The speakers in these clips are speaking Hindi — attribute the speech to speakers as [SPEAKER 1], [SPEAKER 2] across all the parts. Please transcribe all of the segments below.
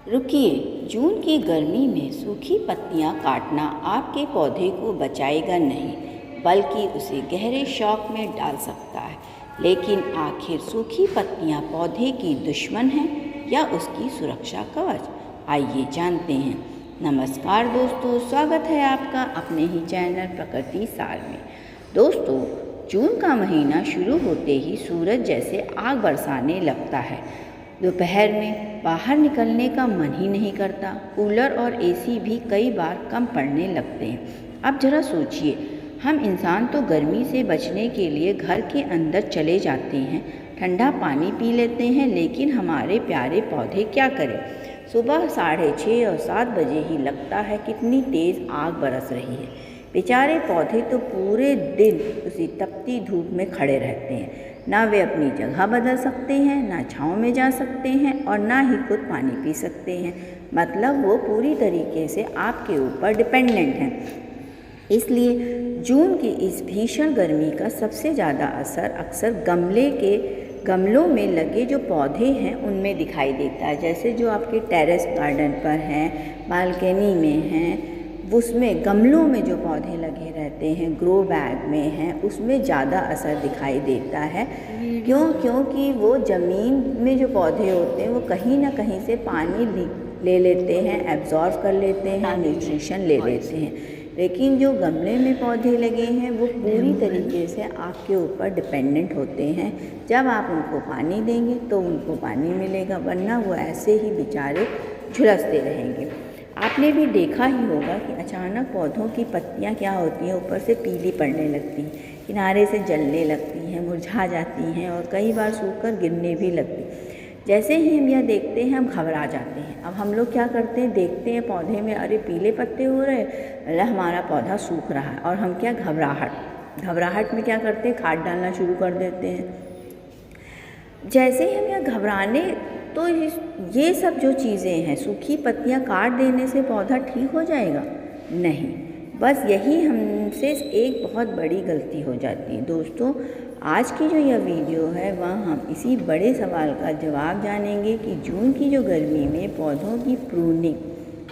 [SPEAKER 1] रुकिए, जून की गर्मी में सूखी पत्तियां काटना आपके पौधे को बचाएगा नहीं, बल्कि उसे गहरे शौक में डाल सकता है। लेकिन आखिर सूखी पत्तियां पौधे की दुश्मन हैं या उसकी सुरक्षा कवच? आइए जानते हैं। नमस्कार दोस्तों, स्वागत है आपका अपने ही चैनल प्रकृति सार में। दोस्तों, जून का महीना शुरू होते ही सूरज जैसे आग बरसाने लगता है। दोपहर में बाहर निकलने का मन ही नहीं करता। कूलर और एसी भी कई बार कम पड़ने लगते हैं। अब जरा सोचिए, हम इंसान तो गर्मी से बचने के लिए घर के अंदर चले जाते हैं, ठंडा पानी पी लेते हैं, लेकिन हमारे प्यारे पौधे क्या करें? सुबह 6:30 और 7 बजे ही लगता है कितनी तेज़ आग बरस रही है। बेचारे पौधे तो पूरे दिन उसी तपती धूप में खड़े रहते हैं। ना वे अपनी जगह बदल सकते हैं, ना छाँव में जा सकते हैं और ना ही खुद पानी पी सकते हैं। मतलब वो पूरी तरीके से आपके ऊपर डिपेंडेंट हैं। इसलिए जून की इस भीषण गर्मी का सबसे ज़्यादा असर अक्सर गमलों में लगे जो पौधे हैं उनमें दिखाई देता है। जैसे जो आपके टेरेस गार्डन पर हैं, बालकनी में हैं, उसमें गमलों में जो पौधे लगे रहते हैं, ग्रो बैग में हैं, उसमें ज़्यादा असर दिखाई देता है। क्योंकि वो ज़मीन में जो पौधे होते हैं वो कहीं ना कहीं से पानी ले लेते हैं, एब्जॉर्व कर लेते हैं, न्यूट्रिशन ले लेते हैं। लेकिन जो गमले में पौधे लगे हैं वो पूरी तरीके से आपके ऊपर डिपेंडेंट होते हैं। जब आप उनको पानी देंगे तो उनको पानी मिलेगा, वरना वो ऐसे ही बेचारे झुलसते रहेंगे। आपने भी देखा ही होगा कि अचानक पौधों की पत्तियां क्या होती हैं, ऊपर से पीली पड़ने लगती हैं, किनारे से जलने लगती हैं, मुरझा जाती हैं और कई बार सूखकर गिरने भी लगती। जैसे ही हम यह देखते हैं हम घबरा जाते हैं। अब हम लोग क्या करते हैं, देखते हैं पौधे में अरे पीले पत्ते हो रहे, अरे हमारा पौधा सूख रहा है, और हम क्या घबराहट में क्या करते हैं, खाद डालना शुरू कर देते हैं। जैसे ही हम यह घबराने तो ये सब जो चीज़ें हैं, सूखी पत्तियां काट देने से पौधा ठीक हो जाएगा? नहीं, बस यही हमसे एक बहुत बड़ी गलती हो जाती है। दोस्तों, आज की जो यह वीडियो है वह हम इसी बड़े सवाल का जवाब जानेंगे कि जून की जो गर्मी में पौधों की प्रूनिंग,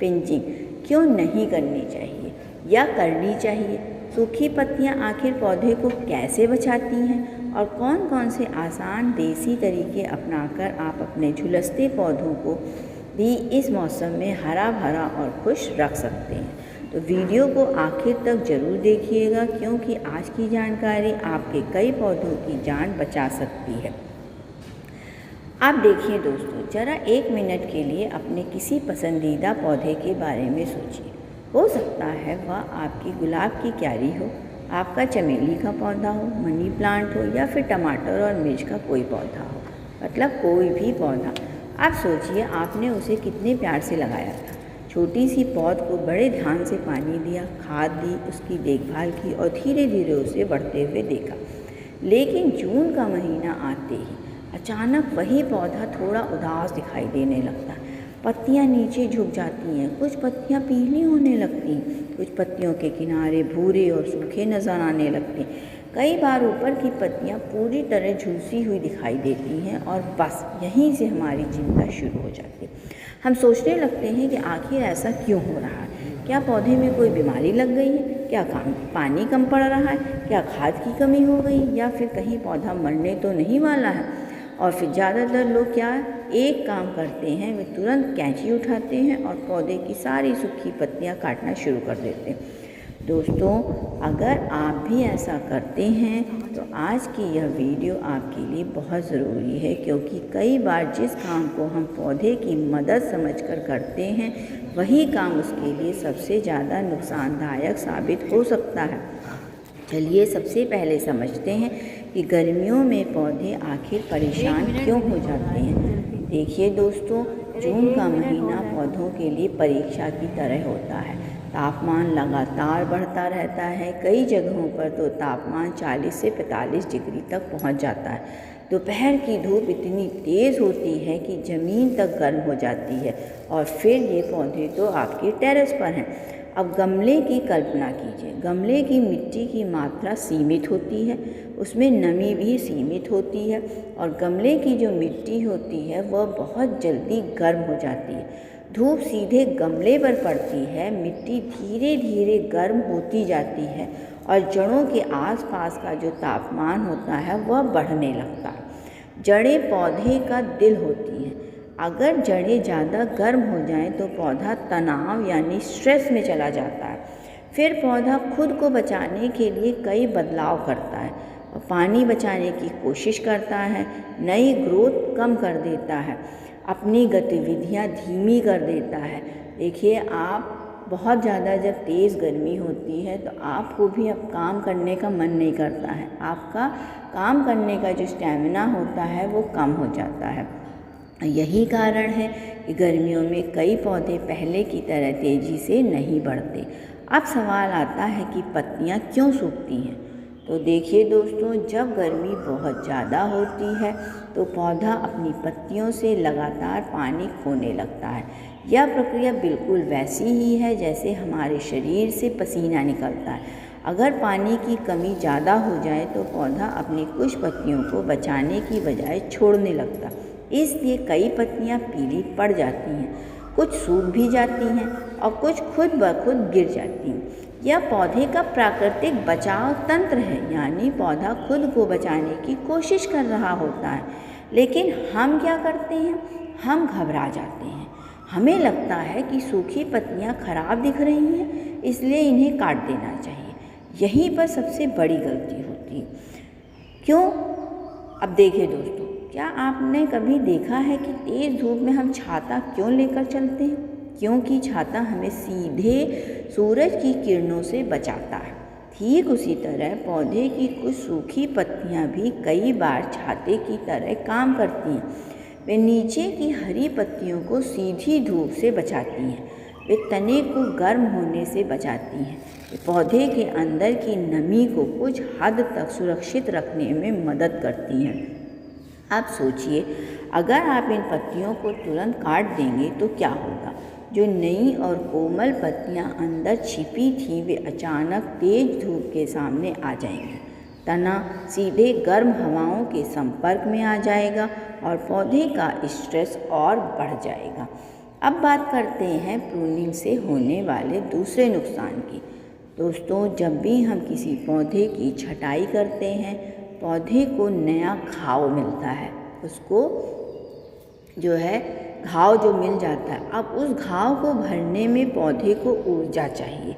[SPEAKER 1] पिंचिंग क्यों नहीं करनी चाहिए या करनी चाहिए। सूखी पत्तियां आखिर पौधे को कैसे बचाती हैं और कौन कौन से आसान देसी तरीके अपनाकर आप अपने झुलसते पौधों को भी इस मौसम में हरा भरा और खुश रख सकते हैं। तो वीडियो को आखिर तक ज़रूर देखिएगा, क्योंकि आज की जानकारी आपके कई पौधों की जान बचा सकती है। आप देखिए दोस्तों, ज़रा 1 मिनट के लिए अपने किसी पसंदीदा पौधे के बारे में सोचिए। हो सकता है वह आपकी गुलाब की क्यारी हो, आपका चमेली का पौधा हो, मनी प्लांट हो, या फिर टमाटर और मिर्च का कोई पौधा हो, मतलब कोई भी पौधा। आप सोचिए आपने उसे कितने प्यार से लगाया था। छोटी सी पौध को बड़े ध्यान से पानी दिया, खाद दी, उसकी देखभाल की और धीरे धीरे उसे बढ़ते हुए देखा। लेकिन जून का महीना आते ही अचानक वही पौधा थोड़ा उदास दिखाई देने लगता है। पत्तियां नीचे झुक जाती हैं, कुछ पत्तियां पीली होने लगती हैं, कुछ पत्तियों के किनारे भूरे और सूखे नजर आने लगते हैं। कई बार ऊपर की पत्तियां पूरी तरह झुलसी हुई दिखाई देती हैं और बस यहीं से हमारी चिंता शुरू हो जाती है। हम सोचने लगते हैं कि आखिर ऐसा क्यों हो रहा है। क्या पौधे में कोई बीमारी लग गई है? क्या पानी कम पड़ रहा है? क्या खाद की कमी हो गई? या फिर कहीं पौधा मरने तो नहीं वाला है? और फिर ज़्यादातर लोग क्या एक काम करते हैं, वे तुरंत कैंची उठाते हैं और पौधे की सारी सूखी पत्तियां काटना शुरू कर देते हैं। दोस्तों, अगर आप भी ऐसा करते हैं तो आज की यह वीडियो आपके लिए बहुत ज़रूरी है, क्योंकि कई बार जिस काम को हम पौधे की मदद समझकर करते हैं वही काम उसके लिए सबसे ज़्यादा नुकसानदायक साबित हो सकता है। चलिए सबसे पहले समझते हैं कि गर्मियों में पौधे आखिर परेशान क्यों हो जाते हैं। देखिए दोस्तों, जून का महीना पौधों के लिए परीक्षा की तरह होता है। तापमान लगातार बढ़ता रहता है, कई जगहों पर तो तापमान 40 से 45 डिग्री तक पहुंच जाता है। दोपहर की धूप इतनी तेज़ होती है कि ज़मीन तक गर्म हो जाती है, और फिर ये पौधे तो आपके टेरेस पर हैं। अब गमले की कल्पना कीजिए। गमले की मिट्टी की मात्रा सीमित होती है, उसमें नमी भी सीमित होती है और गमले की जो मिट्टी होती है वह बहुत जल्दी गर्म हो जाती है। धूप सीधे गमले पर पड़ती है, मिट्टी धीरे धीरे गर्म होती जाती है और जड़ों के आसपास का जो तापमान होता है वह बढ़ने लगता है। जड़ें पौधे का दिल होती हैं। अगर जड़ें ज़्यादा गर्म हो जाएं तो पौधा तनाव यानी स्ट्रेस में चला जाता है। फिर पौधा खुद को बचाने के लिए कई बदलाव करता है और पानी बचाने की कोशिश करता है, नई ग्रोथ कम कर देता है, अपनी गतिविधियां धीमी कर देता है। देखिए, आप बहुत ज़्यादा जब तेज़ गर्मी होती है तो आपको भी अब काम करने का मन नहीं करता है, आपका काम करने का जो स्टैमिना होता है वो कम हो जाता है। यही कारण है कि गर्मियों में कई पौधे पहले की तरह तेज़ी से नहीं बढ़ते। अब सवाल आता है कि पत्तियां क्यों सूखती हैं। तो देखिए दोस्तों, जब गर्मी बहुत ज़्यादा होती है तो पौधा अपनी पत्तियों से लगातार पानी खोने लगता है। यह प्रक्रिया बिल्कुल वैसी ही है जैसे हमारे शरीर से पसीना निकलता है। अगर पानी की कमी ज़्यादा हो जाए तो पौधा अपनी कुछ पत्तियों को बचाने की बजाय छोड़ने लगता है। इसलिए कई पत्तियां पीली पड़ जाती हैं, कुछ सूख भी जाती हैं और कुछ खुद ब खुद गिर जाती हैं। यह पौधे का प्राकृतिक बचाव तंत्र है, यानी पौधा खुद को बचाने की कोशिश कर रहा होता है। लेकिन हम क्या करते हैं, हम घबरा जाते हैं। हमें लगता है कि सूखी पत्तियां खराब दिख रही हैं, इसलिए इन्हें काट देना चाहिए। यहीं पर सबसे बड़ी गलती होती है। क्यों? अब देखिए दोस्तों, क्या आपने कभी देखा है कि तेज़ धूप में हम छाता क्यों लेकर चलते हैं? क्योंकि छाता हमें सीधे सूरज की किरणों से बचाता है। ठीक उसी तरह पौधे की कुछ सूखी पत्तियां भी कई बार छाते की तरह काम करती हैं। वे नीचे की हरी पत्तियों को सीधी धूप से बचाती हैं, वे तने को गर्म होने से बचाती हैं, वे पौधे के अंदर की नमी को कुछ हद तक सुरक्षित रखने में मदद करती हैं। आप सोचिए, अगर आप इन पत्तियों को तुरंत काट देंगे तो क्या होगा? जो नई और कोमल पत्तियां अंदर छिपी थी वे अचानक तेज धूप के सामने आ जाएंगी। तना सीधे गर्म हवाओं के संपर्क में आ जाएगा और पौधे का स्ट्रेस और बढ़ जाएगा। अब बात करते हैं प्रूनिंग से होने वाले दूसरे नुकसान की। दोस्तों, जब भी हम किसी पौधे की छटाई करते हैं, पौधे को नया घाव मिलता है, उसको जो है घाव जो मिल जाता है। अब उस घाव को भरने में पौधे को ऊर्जा चाहिए,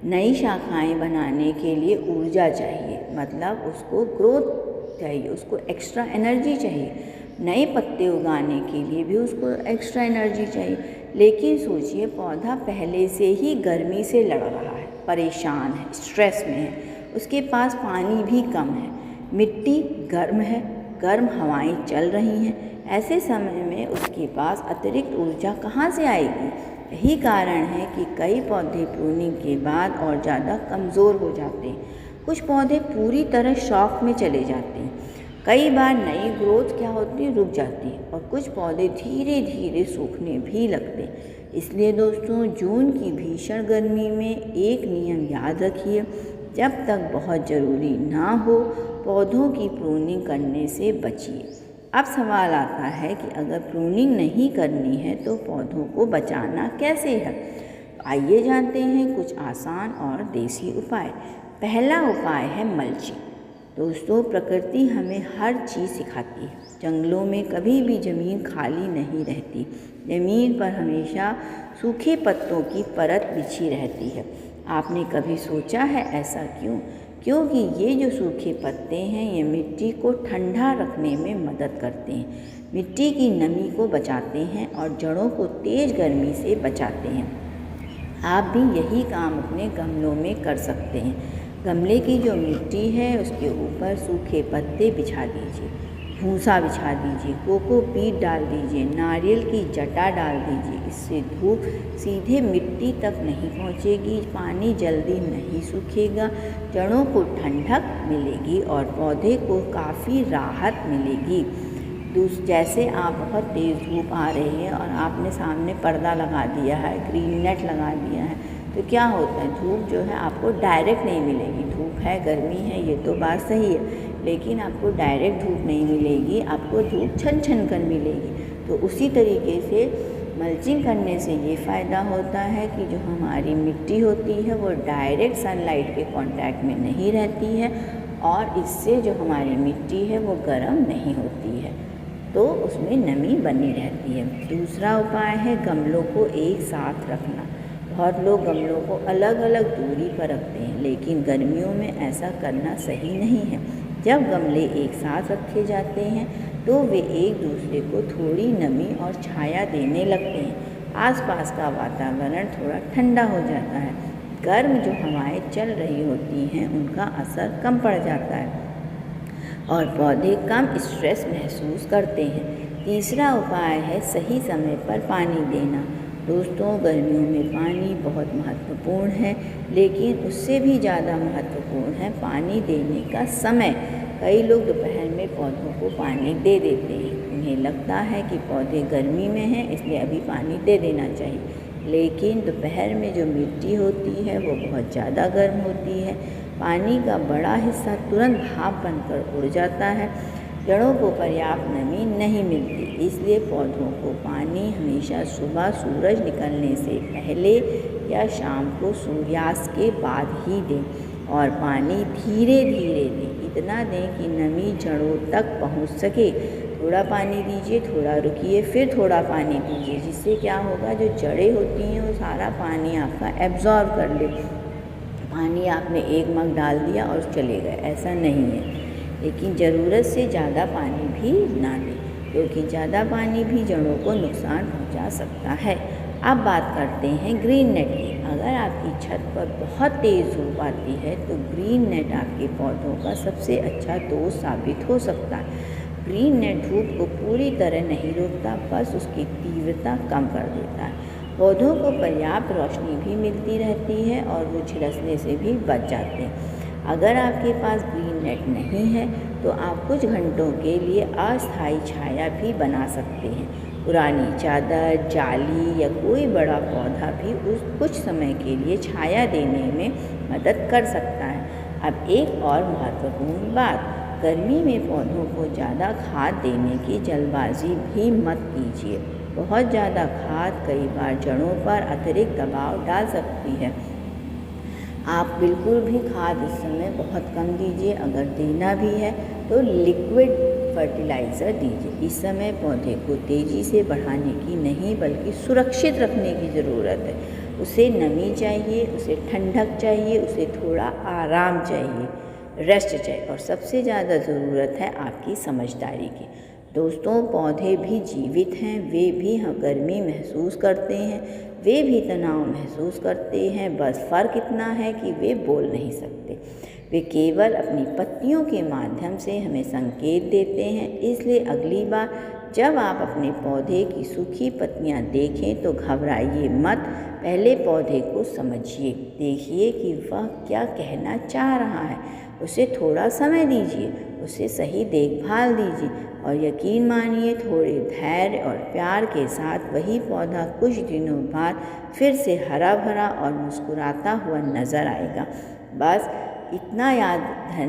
[SPEAKER 1] नई शाखाएं बनाने के लिए ऊर्जा चाहिए, मतलब उसको ग्रोथ चाहिए, उसको एक्स्ट्रा एनर्जी चाहिए। नए पत्ते उगाने के लिए भी उसको एक्स्ट्रा एनर्जी चाहिए। लेकिन सोचिए, पौधा पहले से ही गर्मी से लड़ रहा है, परेशान है, स्ट्रेस में है, उसके पास पानी भी कम है, मिट्टी गर्म है, गर्म हवाएं चल रही हैं। ऐसे समय में उसके पास अतिरिक्त ऊर्जा कहाँ से आएगी? यही कारण है कि कई पौधे प्रूनिंग के बाद और ज़्यादा कमज़ोर हो जाते हैं। कुछ पौधे पूरी तरह शॉक में चले जाते हैं। कई बार नई ग्रोथ क्या होती है, रुक जाती है और कुछ पौधे धीरे धीरे सूखने भी लगते हैं। इसलिए दोस्तों, जून की भीषण गर्मी में एक नियम याद रखिए, जब तक बहुत ज़रूरी ना हो पौधों की प्रूनिंग करने से बचिए। अब सवाल आता है कि अगर प्रूनिंग नहीं करनी है तो पौधों को बचाना कैसे है? आइए जानते हैं कुछ आसान और देसी उपाय। पहला उपाय है मल्चिंग। दोस्तों, प्रकृति हमें हर चीज़ सिखाती है। जंगलों में कभी भी ज़मीन खाली नहीं रहती, ज़मीन पर हमेशा सूखे पत्तों की परत बिछी रहती है। आपने कभी सोचा है ऐसा क्यों? क्योंकि ये जो सूखे पत्ते हैं ये मिट्टी को ठंडा रखने में मदद करते हैं, मिट्टी की नमी को बचाते हैं और जड़ों को तेज़ गर्मी से बचाते हैं। आप भी यही काम अपने गमलों में कर सकते हैं। गमले की जो मिट्टी है उसके ऊपर सूखे पत्ते बिछा दीजिए, भूसा बिछा दीजिए, कोकोपीट डाल दीजिए, नारियल की जटा डाल दीजिए। इससे धूप सीधे मिट्टी तक नहीं पहुंचेगी, पानी जल्दी नहीं सूखेगा, जड़ों को ठंडक मिलेगी और पौधे को काफ़ी राहत मिलेगी। जैसे आप बहुत तेज़ धूप आ रही है और आपने सामने पर्दा लगा दिया है, ग्रीन नेट लगा दिया है, तो क्या होता है, धूप जो है आपको डायरेक्ट नहीं मिलेगी। धूप है, गर्मी है, ये तो बात सही है, लेकिन आपको डायरेक्ट धूप नहीं मिलेगी, आपको धूप छन छन कर मिलेगी। तो उसी तरीके से मल्चिंग करने से ये फ़ायदा होता है कि जो हमारी मिट्टी होती है वो डायरेक्ट सनलाइट के कांटेक्ट में नहीं रहती है, और इससे जो हमारी मिट्टी है वो गर्म नहीं होती है, तो उसमें नमी बनी रहती है। दूसरा उपाय है गमलों को एक साथ रखना। बहुत लोग गमलों को अलग अलग दूरी पर रखते हैं, लेकिन गर्मियों में ऐसा करना सही नहीं है। जब गमले एक साथ रखे जाते हैं तो वे एक दूसरे को थोड़ी नमी और छाया देने लगते हैं। आसपास का वातावरण थोड़ा ठंडा हो जाता है, गर्म जो हवाएं चल रही होती हैं उनका असर कम पड़ जाता है और पौधे कम स्ट्रेस महसूस करते हैं। तीसरा उपाय है सही समय पर पानी देना। दोस्तों, गर्मियों में पानी बहुत महत्वपूर्ण है, लेकिन उससे भी ज़्यादा महत्वपूर्ण है पानी देने का समय। कई लोग दोपहर में पौधों को पानी दे देते हैं। उन्हें लगता है कि पौधे गर्मी में हैं, इसलिए अभी पानी दे देना चाहिए, लेकिन दोपहर में जो मिट्टी होती है वो बहुत ज़्यादा गर्म होती है। पानी का बड़ा हिस्सा तुरंत भाप बनकर उड़ जाता है। जड़ों को पर्याप्त नमी नहीं मिलती, इसलिए पौधों को पानी हमेशा सुबह सूरज निकलने से पहले या शाम को सूर्यास्त के बाद ही दें, और पानी धीरे धीरे दें। इतना दें कि नमी जड़ों तक पहुंच सके। थोड़ा पानी दीजिए, थोड़ा रुकिए, फिर थोड़ा पानी दीजिए, जिससे क्या होगा, जो जड़ें होती हैं वो सारा पानी आपका एब्जॉर्ब कर ले। पानी आपने एक मग डाल दिया और चले गए, ऐसा नहीं है। लेकिन ज़रूरत से ज़्यादा पानी भी ना दें, क्योंकि ज़्यादा पानी भी जड़ों को नुकसान पहुंचा सकता है। अब बात करते हैं ग्रीन नेट की। अगर आपकी छत पर बहुत तेज़ धूप आती है तो ग्रीन नेट आपके पौधों का सबसे अच्छा दोस्त साबित हो सकता है। ग्रीन नेट धूप को पूरी तरह नहीं रोकता, बस उसकी तीव्रता कम कर देता है। पौधों को पर्याप्त रोशनी भी मिलती रहती है और वो झुलसने से भी बच जाते हैं। अगर आपके पास ग्रीन नेट नहीं है तो आप कुछ घंटों के लिए अस्थायी छाया भी बना सकते हैं। पुरानी चादर, जाली या कोई बड़ा पौधा भी उस कुछ समय के लिए छाया देने में मदद कर सकता है। अब एक और महत्वपूर्ण बात, गर्मी में पौधों को ज़्यादा खाद देने की जल्दबाजी भी मत कीजिए। बहुत ज़्यादा खाद कई बार जड़ों पर अतिरिक्त दबाव डाल सकती है। आप बिल्कुल भी खाद इस समय बहुत कम दीजिए। अगर देना भी है तो लिक्विड फर्टिलाइज़र दीजिए। इस समय पौधे को तेज़ी से बढ़ाने की नहीं बल्कि सुरक्षित रखने की ज़रूरत है। उसे नमी चाहिए, उसे ठंडक चाहिए, उसे थोड़ा आराम चाहिए, रेस्ट चाहिए, और सबसे ज़्यादा ज़रूरत है आपकी समझदारी की। दोस्तों, पौधे भी जीवित हैं, वे भी गर्मी महसूस करते हैं, वे भी तनाव महसूस करते हैं। बस फ़र्क इतना है कि वे बोल नहीं सकते, वे केवल अपनी पत्तियों के माध्यम से हमें संकेत देते हैं। इसलिए अगली बार जब आप अपने पौधे की सूखी पत्तियां देखें तो घबराइए मत, पहले पौधे को समझिए, देखिए कि वह क्या कहना चाह रहा है। उसे थोड़ा समय दीजिए, उसे सही देखभाल दीजिए, और यकीन मानिए थोड़े धैर्य और प्यार के साथ वही पौधा कुछ दिनों बाद फिर से हरा भरा और मुस्कुराता हुआ नज़र आएगा। बस इतना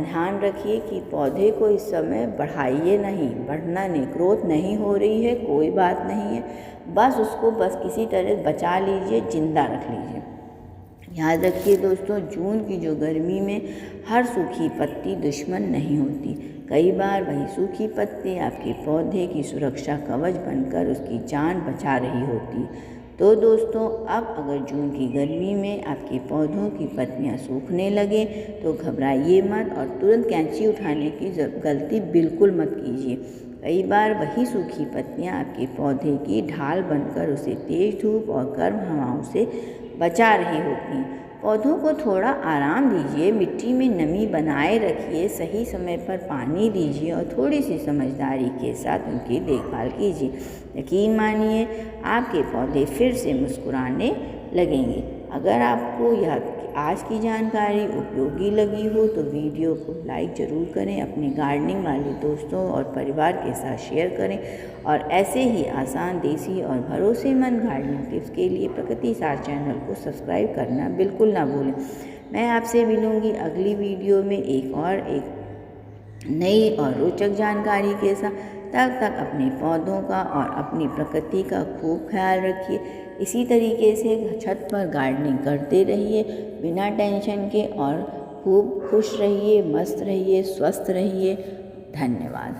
[SPEAKER 1] ध्यान रखिए कि पौधे को इस समय बढ़ाइए नहीं, बढ़ना नहीं, ग्रोथ नहीं हो रही है, कोई बात नहीं है, बस उसको किसी तरह बचा लीजिए, जिंदा रख लीजिए। याद रखिए दोस्तों, जून की जो गर्मी में हर सूखी पत्ती दुश्मन नहीं होती। कई बार वही सूखी पत्ती आपके पौधे की सुरक्षा कवच बनकर उसकी जान बचा रही होती। तो दोस्तों, अब अगर जून की गर्मी में आपके पौधों की पत्तियां सूखने लगे तो घबराइए मत और तुरंत कैंची उठाने की गलती बिल्कुल मत कीजिए। कई बार वही सूखी पत्तियां आपके पौधे की ढाल बनकर उसे तेज धूप और गर्म हवाओं से बचा रही होती। पौधों को थोड़ा आराम दीजिए, मिट्टी में नमी बनाए रखिए, सही समय पर पानी दीजिए और थोड़ी सी समझदारी के साथ उनकी देखभाल कीजिए। यकीन मानिए आपके पौधे फिर से मुस्कुराने लगेंगे। अगर आपको यह आज की जानकारी उपयोगी लगी हो तो वीडियो को लाइक ज़रूर करें, अपने गार्डनिंग वाले दोस्तों और परिवार के साथ शेयर करें और ऐसे ही आसान, देसी और भरोसेमंद गार्डनिंग टिप्स के लिए प्रकृति सार चैनल को सब्सक्राइब करना बिल्कुल ना भूलें। मैं आपसे मिलूँगी अगली वीडियो में एक नई और रोचक जानकारी के साथ। तब तक अपने पौधों का और अपनी प्रकृति का खूब ख्याल रखिए। इसी तरीके से छत पर गार्डनिंग करते रहिए बिना टेंशन के और खूब खुश रहिए, मस्त रहिए, स्वस्थ रहिए। धन्यवाद।